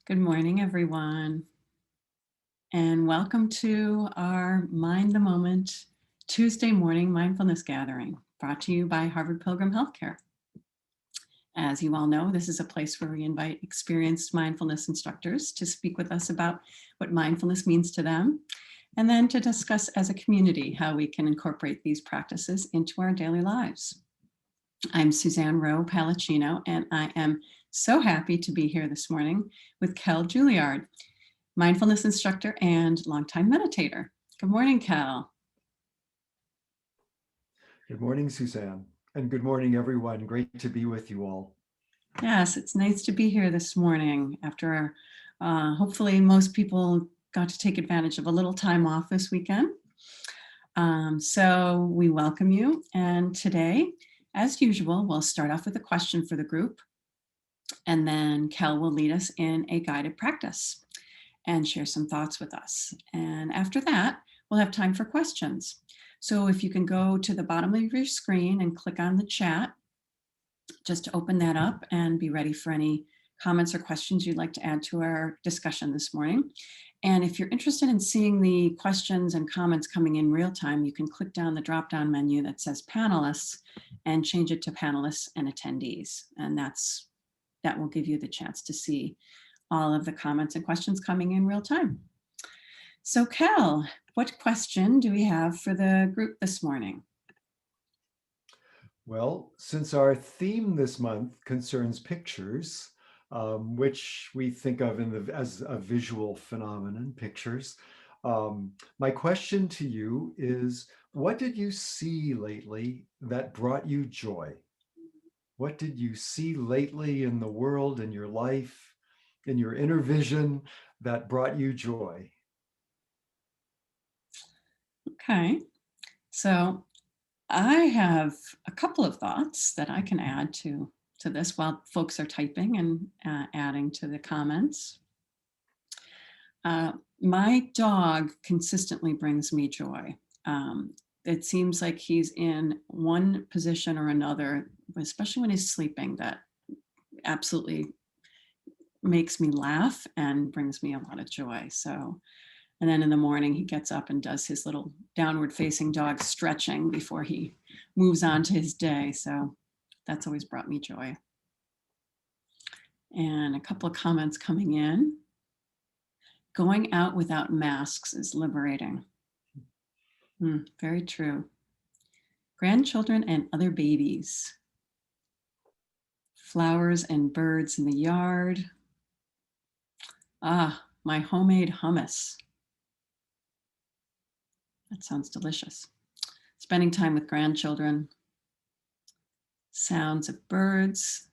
Good morning, everyone, and welcome to our Mind the Moment Tuesday morning mindfulness gathering brought to you by Harvard Pilgrim Healthcare. As you all know, this is a place where we invite experienced mindfulness instructors to speak with us about what mindfulness means to them, and then to discuss as a community how we can incorporate these practices into our daily lives. I'm Suzanne Rowe Palacino, and I am so happy to be here this morning with Kell Julliard, mindfulness instructor and longtime meditator. Good morning, Kell. Good morning, Suzanne, and good morning, everyone. Great to be with you all. Yes, it's nice to be here this morning after hopefully most people got to take advantage of a little time off this weekend. So we welcome you. And today, as usual, we'll start off with a question for the group, and then Kell will lead us in a guided practice and share some thoughts with us. And after that, we'll have time for questions. So if you can go to the bottom of your screen and click on the chat, just to open that up and be ready for any comments or questions you'd like to add to our discussion this morning. And if you're interested in seeing the questions and comments coming in real time, you can click down the drop-down menu that says panelists and change it to panelists and attendees. And that will give you the chance to see all of the comments and questions coming in real time. So Kell, what question do we have for the group this morning? Well, since our theme this month concerns pictures, which we think of as a visual phenomenon, pictures, my question to you is, what did you see lately that brought you joy? What did you see lately in the world, in your life, in your inner vision that brought you joy? Okay, so I have a couple of thoughts that I can add to this while folks are typing and adding to the comments. My dog consistently brings me joy. It seems like he's in one position or another, especially when he's sleeping, that absolutely makes me laugh and brings me a lot of joy. So, and then in the morning, he gets up and does his little downward facing dog stretching before he moves on to his day. So that's always brought me joy. And a couple of comments coming in. Going out without masks is liberating. Very true. Grandchildren and other babies. Flowers and birds in the yard. Ah, my homemade hummus. That sounds delicious. Spending time with grandchildren. Sounds of birds.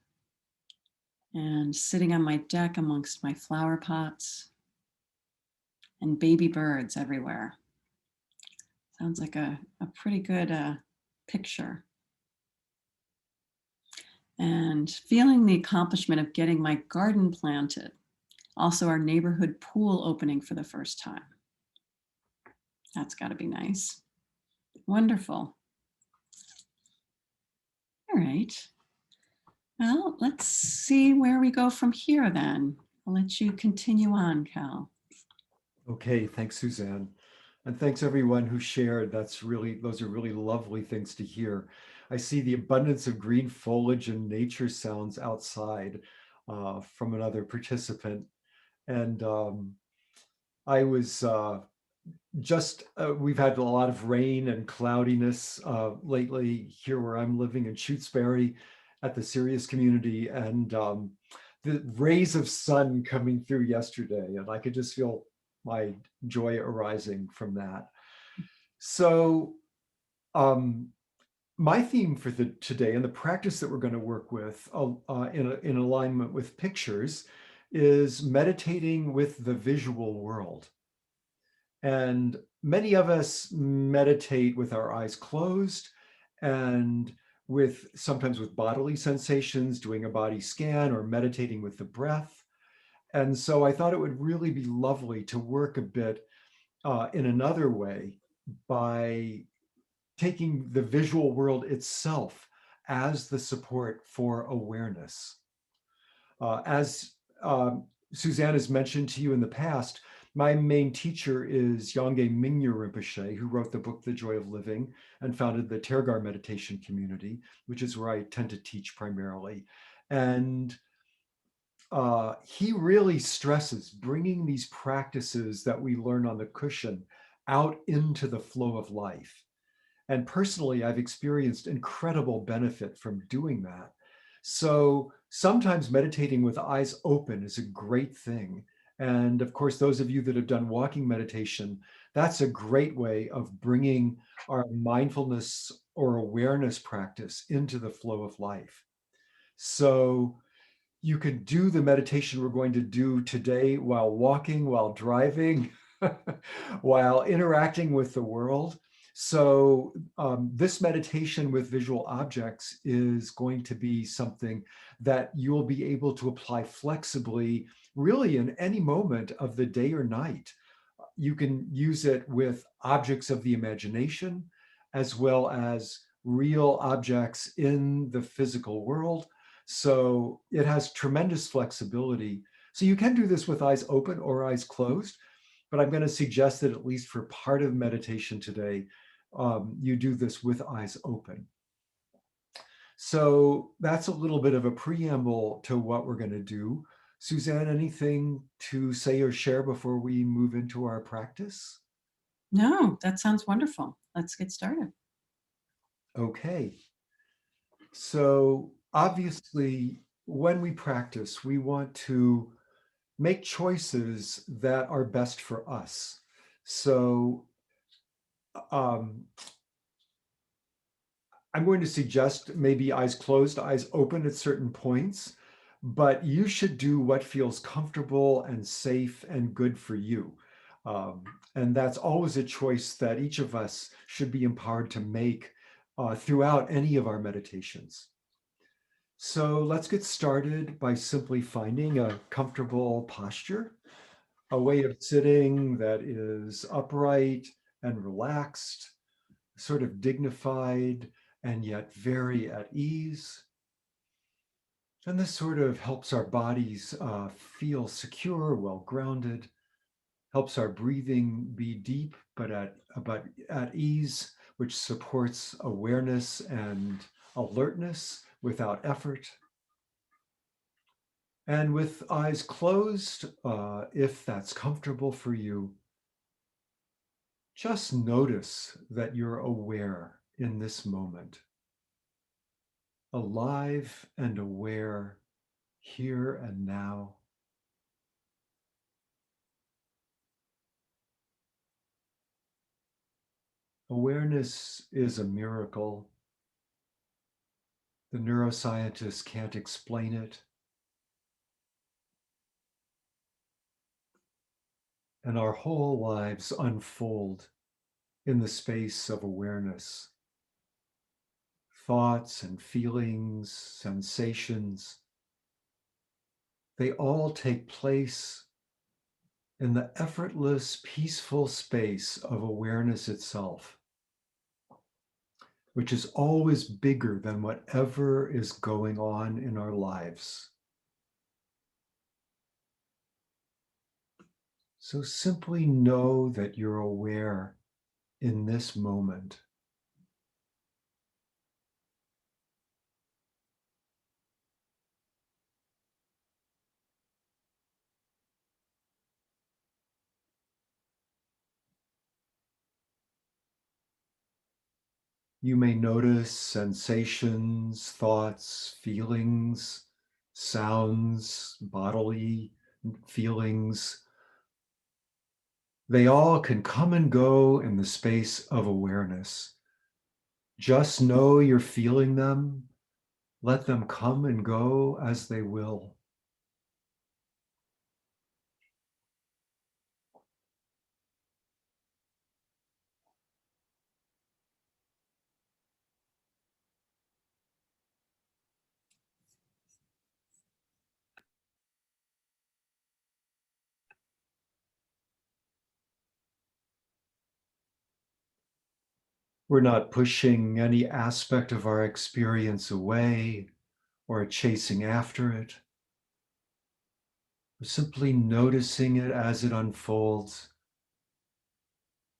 And sitting on my deck amongst my flower pots. And baby birds everywhere. Sounds like a pretty good picture. And feeling the accomplishment of getting my garden planted. Also our neighborhood pool opening for the first time. That's got to be nice. Wonderful. All right. Well, let's see where we go from here then. I'll let you continue on, Kell. Okay, thanks, Suzanne. And thanks everyone who shared. Those are really lovely things to hear. I see the abundance of green foliage and nature sounds outside from another participant. And I was we've had a lot of rain and cloudiness lately here where I'm living in Shutesbury at the Sirius community. And the rays of sun coming through yesterday, and I could just feel my joy arising from that. So my theme for today and the practice that we're going to work with in alignment with pictures is meditating with the visual world. And many of us meditate with our eyes closed and sometimes with bodily sensations, doing a body scan or meditating with the breath. And so I thought it would really be lovely to work a bit in another way by taking the visual world itself as the support for awareness. As Suzanne has mentioned to you in the past, my main teacher is Yongey Mingyur Rinpoche, who wrote the book, The Joy of Living, and founded the Tergar meditation community, which is where I tend to teach primarily. And he really stresses bringing these practices that we learn on the cushion out into the flow of life. And personally, I've experienced incredible benefit from doing that. So sometimes meditating with eyes open is a great thing. And of course, those of you that have done walking meditation, that's a great way of bringing our mindfulness or awareness practice into the flow of life. So you can do the meditation we're going to do today while walking, while driving, while interacting with the world. So this meditation with visual objects is going to be something that you'll be able to apply flexibly, really in any moment of the day or night. You can use it with objects of the imagination, as well as real objects in the physical world. So it has tremendous flexibility. So you can do this with eyes open or eyes closed, but I'm going to suggest that at least for part of meditation today, you do this with eyes open. So that's a little bit of a preamble to what we're going to do. Suzanne, anything to say or share before we move into our practice? No, that sounds wonderful. Let's get started. Okay. So obviously, when we practice, we want to make choices that are best for us. So I'm going to suggest maybe eyes closed, eyes open at certain points, but you should do what feels comfortable and safe and good for you. And that's always a choice that each of us should be empowered to make throughout any of our meditations. So let's get started by simply finding a comfortable posture, a way of sitting that is upright and relaxed, sort of dignified and yet very at ease. And this sort of helps our bodies feel secure, well grounded, helps our breathing be deep but at ease, which supports awareness and alertness without effort. And with eyes closed, if that's comfortable for you, just notice that you're aware in this moment, alive and aware here and now. Awareness is a miracle. The neuroscientists can't explain it. And our whole lives unfold in the space of awareness. Thoughts and feelings, sensations, they all take place in the effortless, peaceful space of awareness itself, which is always bigger than whatever is going on in our lives. So simply know that you're aware in this moment. You may notice sensations, thoughts, feelings, sounds, bodily feelings. They all can come and go in the space of awareness. Just know you're feeling them. Let them come and go as they will. We're not pushing any aspect of our experience away or chasing after it. Simply noticing it as it unfolds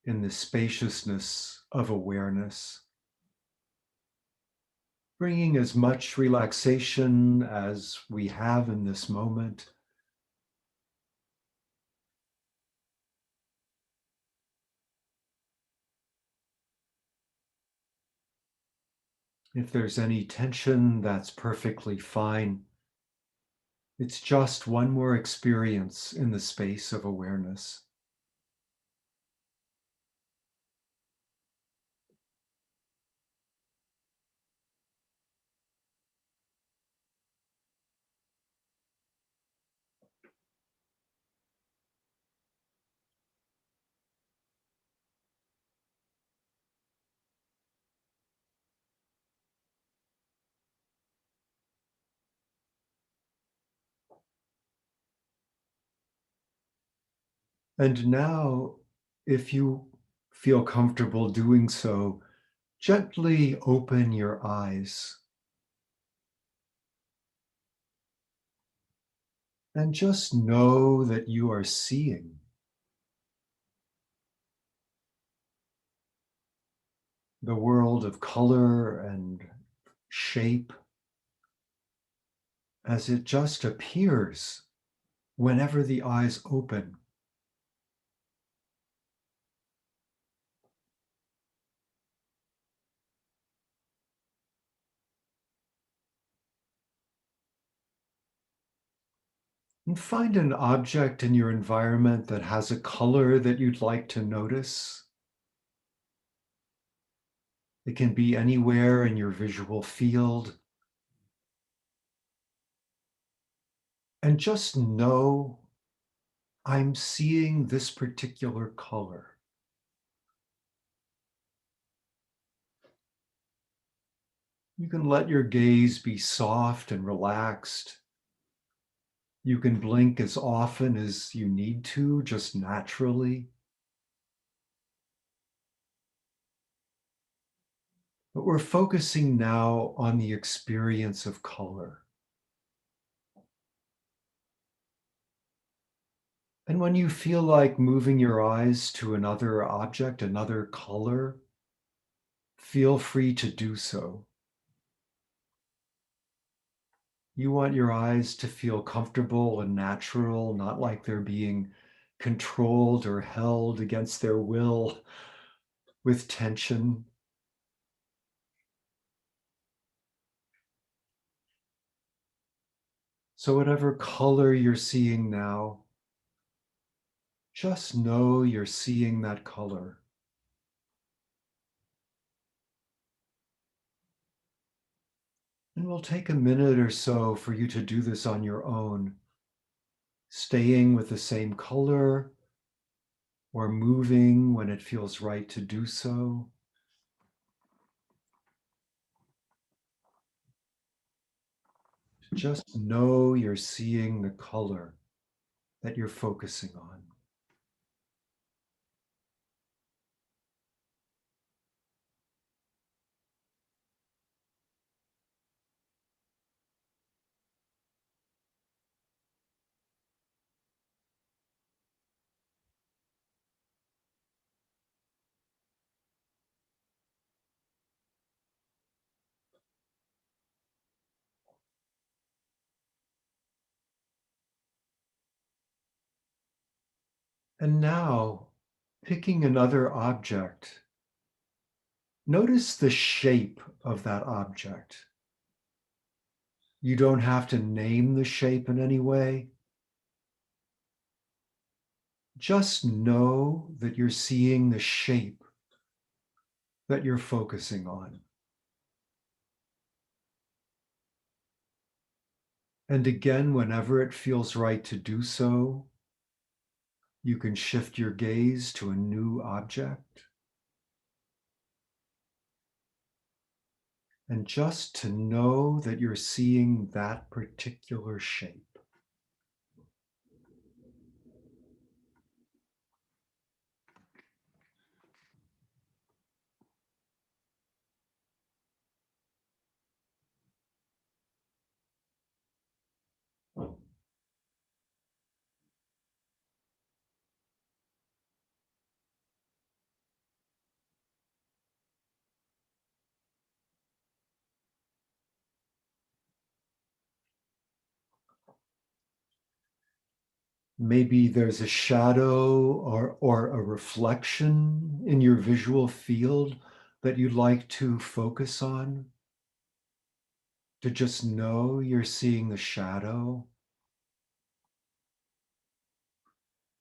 in the spaciousness of awareness, bringing as much relaxation as we have in this moment. If there's any tension, that's perfectly fine. It's just one more experience in the space of awareness. And now, if you feel comfortable doing so, gently open your eyes and just know that you are seeing the world of color and shape as it just appears whenever the eyes open. And find an object in your environment that has a color that you'd like to notice. It can be anywhere in your visual field. And just know, I'm seeing this particular color. You can let your gaze be soft and relaxed. You can blink as often as you need to, just naturally. But we're focusing now on the experience of color. And when you feel like moving your eyes to another object, another color, feel free to do so. You want your eyes to feel comfortable and natural, not like they're being controlled or held against their will with tension. So whatever color you're seeing now, just know you're seeing that color. And we'll take a minute or so for you to do this on your own, staying with the same color or moving when it feels right to do so. Just know you're seeing the color that you're focusing on. And now, picking another object, notice the shape of that object. You don't have to name the shape in any way. Just know that you're seeing the shape that you're focusing on. And again, whenever it feels right to do so, you can shift your gaze to a new object. And just to know that you're seeing that particular shape. Maybe there's a shadow or a reflection in your visual field that you'd like to focus on, to just know you're seeing the shadow,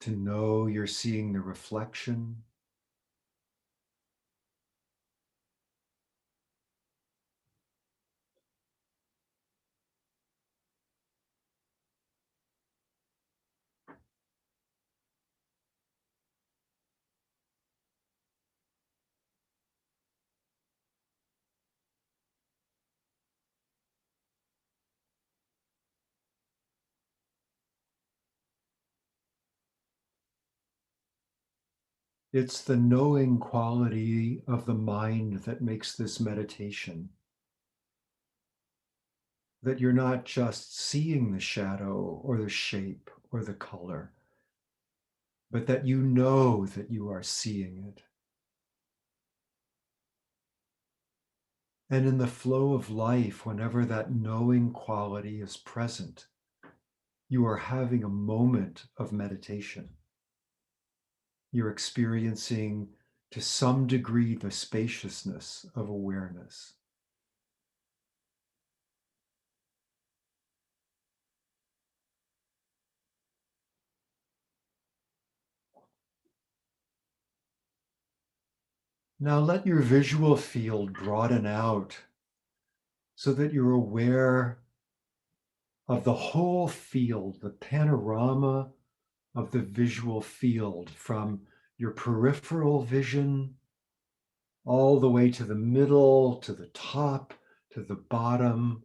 to know you're seeing the reflection. It's the knowing quality of the mind that makes this meditation. That you're not just seeing the shadow or the shape or the color, but that you know that you are seeing it. And in the flow of life, whenever that knowing quality is present, you are having a moment of meditation. You're experiencing to some degree the spaciousness of awareness. Now let your visual field broaden out so that you're aware of the whole field, the panorama of the visual field from your peripheral vision all the way to the middle, to the top, to the bottom,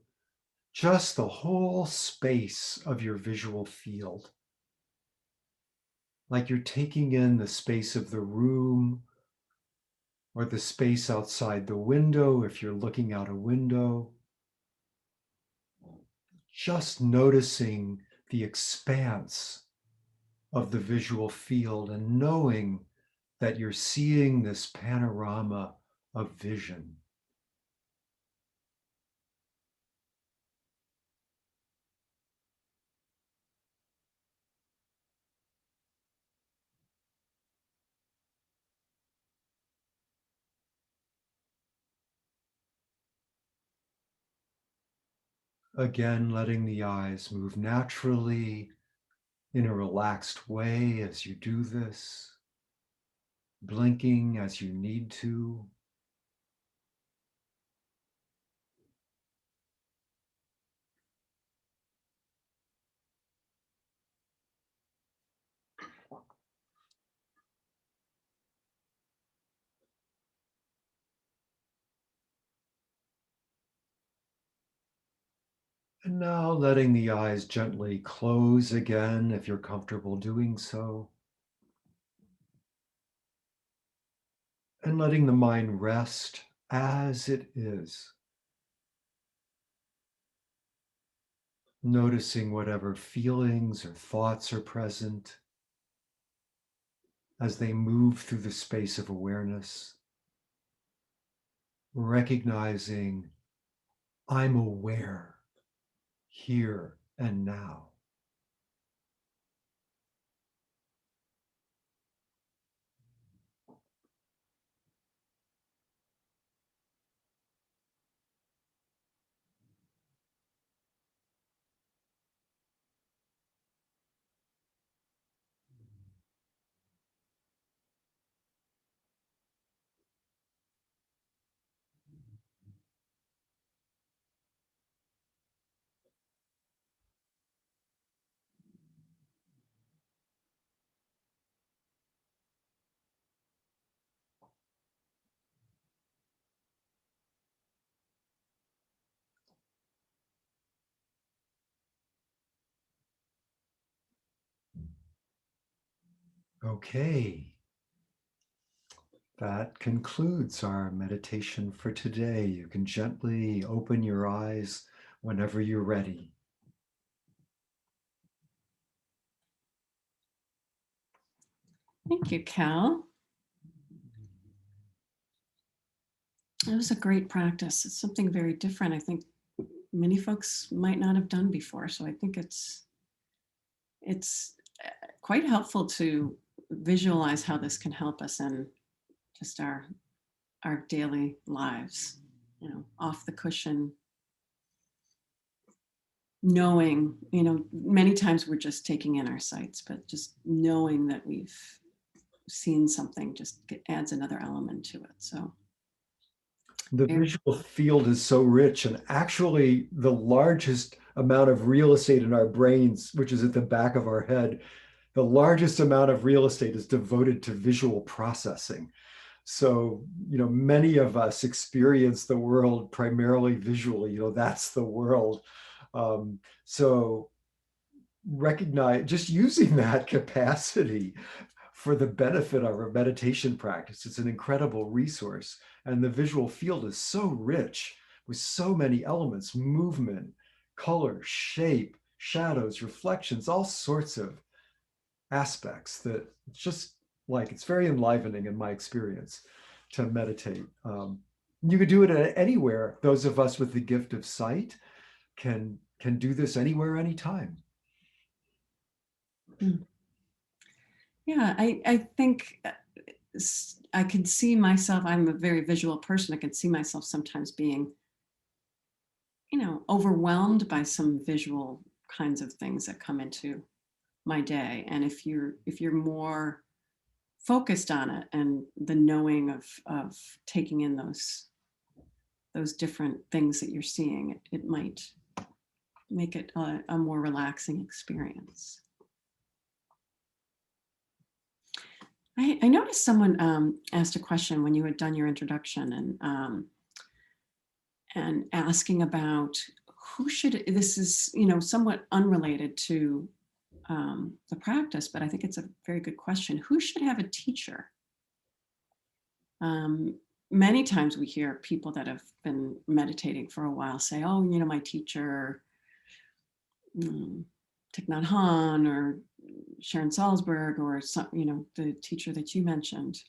just the whole space of your visual field. Like you're taking in the space of the room or the space outside the window if you're looking out a window. Just noticing the expanse of the visual field and knowing that you're seeing this panorama of vision. Again, letting the eyes move naturally in a relaxed way as you do this, blinking as you need to. And now letting the eyes gently close again if you're comfortable doing so. And letting the mind rest as it is. Noticing whatever feelings or thoughts are present as they move through the space of awareness. Recognizing I'm aware here and now. Okay, that concludes our meditation for today. You can gently open your eyes whenever you're ready. Thank you, Kell. It was a great practice. It's something very different. I think many folks might not have done before. So I think it's quite helpful to visualize how this can help us in just our daily lives, off the cushion, knowing, many times we're just taking in our sights, but just knowing that we've seen something just adds another element to it. So The visual field is so rich, and actually the largest amount of real estate in our brains, which is at the back of our head, the largest amount of real estate is devoted to visual processing. So, many of us experience the world primarily visually, that's the world. So recognize, just using that capacity for the benefit of our meditation practice, it's an incredible resource. And the visual field is so rich with so many elements: movement, color, shape, shadows, reflections, all sorts of aspects that it's very enlivening in my experience to meditate. You could do it anywhere. Those of us with the gift of sight can do this anywhere, anytime. Yeah, I think I can see myself, I'm a very visual person. I can see myself sometimes being, overwhelmed by some visual kinds of things that come into my day. And if you're more focused on it and the knowing of taking in those different things that you're seeing, it might make it a more relaxing experience. I noticed someone asked a question when you had done your introduction, and asking about this is, somewhat unrelated to the practice, but I think it's a very good question. Who should have a teacher? Many times we hear people that have been meditating for a while say, oh, my teacher, Thich Nhat Hanh or Sharon Salzberg, or the teacher that you mentioned.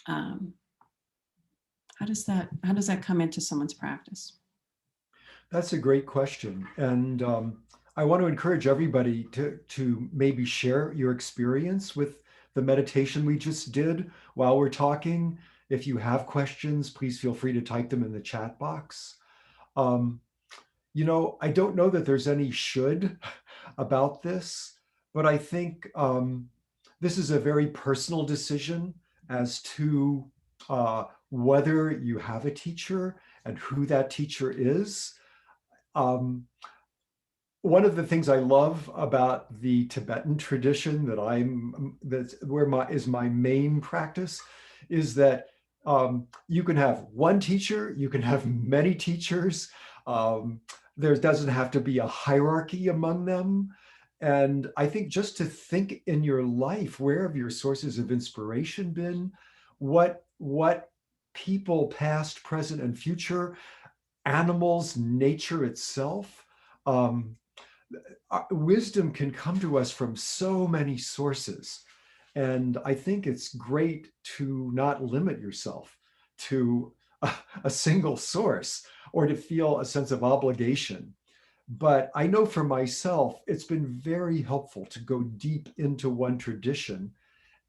How does that come into someone's practice? That's a great question. And I want to encourage everybody to maybe share your experience with the meditation we just did while we're talking. If you have questions, please feel free to type them in the chat box. I don't know that there's any should about this, but I think this is a very personal decision as to whether you have a teacher and who that teacher is. One of the things I love about the Tibetan tradition that's where my main practice is that you can have one teacher, you can have many teachers. There doesn't have to be a hierarchy among them. And I think just to think in your life, where have your sources of inspiration been? What people, past, present, and future, animals, nature itself, wisdom can come to us from so many sources. And I think it's great to not limit yourself to a single source or to feel a sense of obligation. But I know for myself, it's been very helpful to go deep into one tradition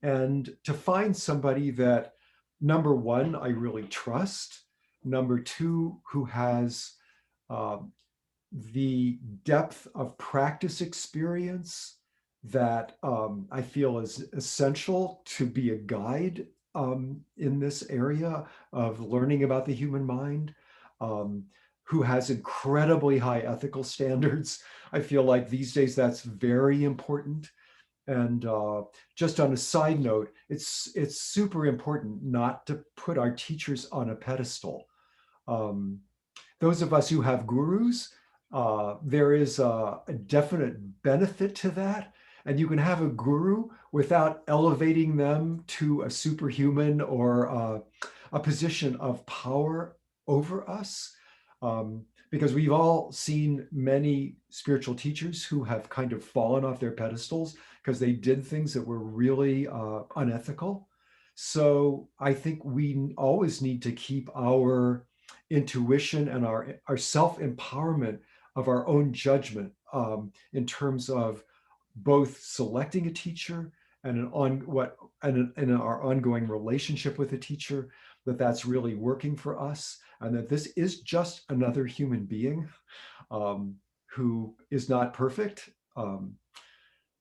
and to find somebody that, number one, I really trust, number two, who has the depth of practice experience that I feel is essential to be a guide in this area of learning about the human mind, who has incredibly high ethical standards. I feel like these days that's very important. And just on a side note, it's super important not to put our teachers on a pedestal. Those of us who have gurus, there is a definite benefit to that. And you can have a guru without elevating them to a superhuman or a position of power over us. Because we've all seen many spiritual teachers who have kind of fallen off their pedestals because they did things that were really unethical. So I think we always need to keep our intuition and our self-empowerment of our own judgment in terms of both selecting a teacher and in our ongoing relationship with a teacher, that's really working for us, and that this is just another human being who is not perfect.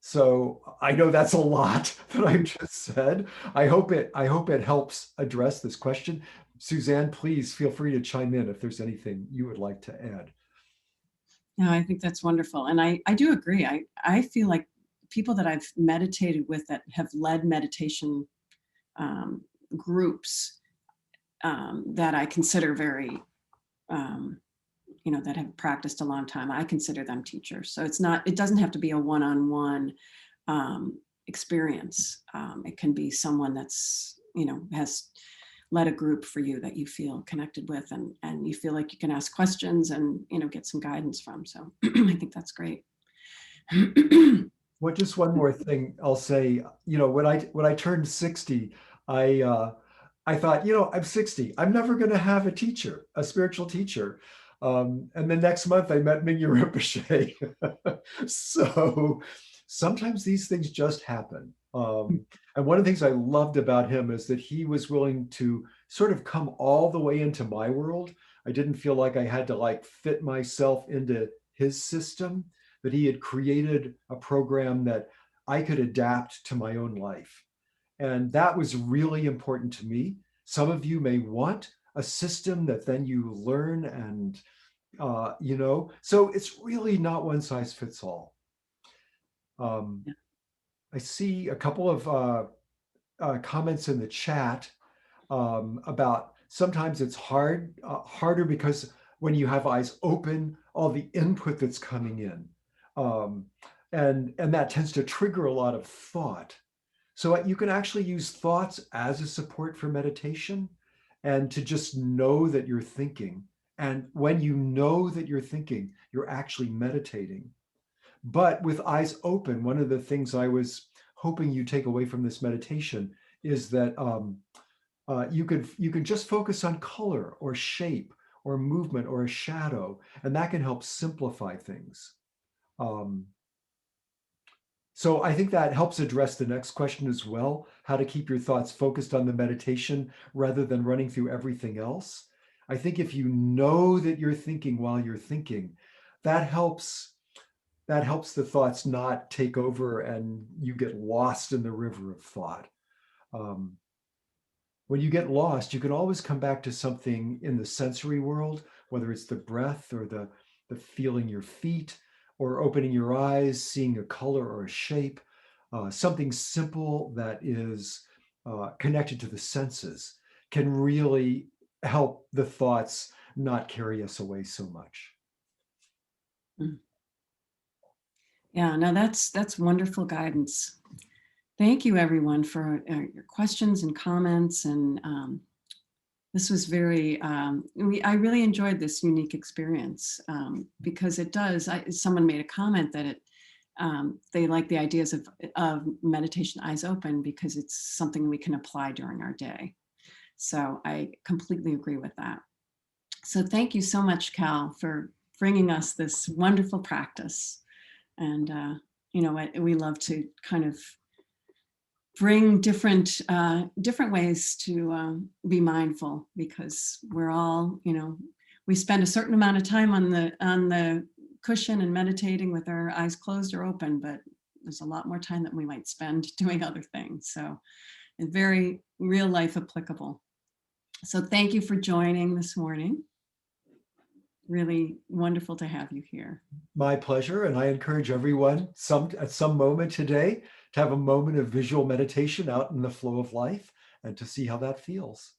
So I know that's a lot that I've just said. I hope it helps address this question. Suzanne, please feel free to chime in if there's anything you would like to add. No, I think that's wonderful. And I do agree. I feel like people that I've meditated with that have led meditation um, groups that I consider very, that have practiced a long time, I consider them teachers. So it doesn't have to be a one-on-one experience. It can be someone that's, has led a group for you that you feel connected with, and you feel like you can ask questions and, get some guidance from. So I think that's great. Well, just one more thing I'll say. When I turned 60, I thought, I'm 60. I'm never going to have a teacher, a spiritual teacher. And the next month I met Mingyu Rinpoche. So sometimes these things just happen. And one of the things I loved about him is that he was willing to sort of come all the way into my world. I didn't feel like I had to like fit myself into his system, that he had created a program that I could adapt to my own life. And that was really important to me. Some of you may want a system that then you learn and, so it's really not one size fits all. I see a couple of comments in the chat about sometimes it's harder because when you have eyes open, all the input that's coming in, and that tends to trigger a lot of thought. So you can actually use thoughts as a support for meditation, and to just know that you're thinking. And when you know that you're thinking, you're actually meditating. But with eyes open, one of the things I was hoping you take away from this meditation is that you could just focus on color or shape or movement or a shadow, and that can help simplify things. So I think that helps address the next question as well, how to keep your thoughts focused on the meditation rather than running through everything else. I think if you know that you're thinking while you're thinking, that helps the thoughts not take over and you get lost in the river of thought. When you get lost, you can always come back to something in the sensory world, whether it's the breath or the feeling your feet, or opening your eyes, seeing a color or a shape, something simple that is connected to the senses can really help the thoughts not carry us away so much. Yeah, no, that's wonderful guidance. Thank you, everyone, for your questions and comments. And this was I really enjoyed this unique experience because it does. Someone made a comment that they like the ideas of meditation eyes open because it's something we can apply during our day. So I completely agree with that. So thank you so much, Cal, for bringing us this wonderful practice. And, we love to kind of bring different ways to be mindful, because we're all, we spend a certain amount of time on the cushion and meditating with our eyes closed or open, but there's a lot more time that we might spend doing other things. So it's very real life applicable. So thank you for joining this morning. Really wonderful to have you here. My pleasure. And I encourage everyone at some moment today to have a moment of visual meditation out in the flow of life and to see how that feels.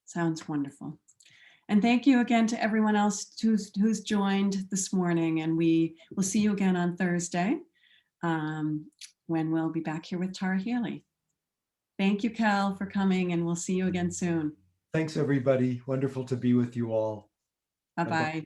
Sounds wonderful. And thank you again to everyone else who's joined this morning. And we will see you again on Thursday when we'll be back here with Tara Healy. Thank you, Cal, for coming, and we'll see you again soon. Thanks, everybody. Wonderful to be with you all. Bye-bye.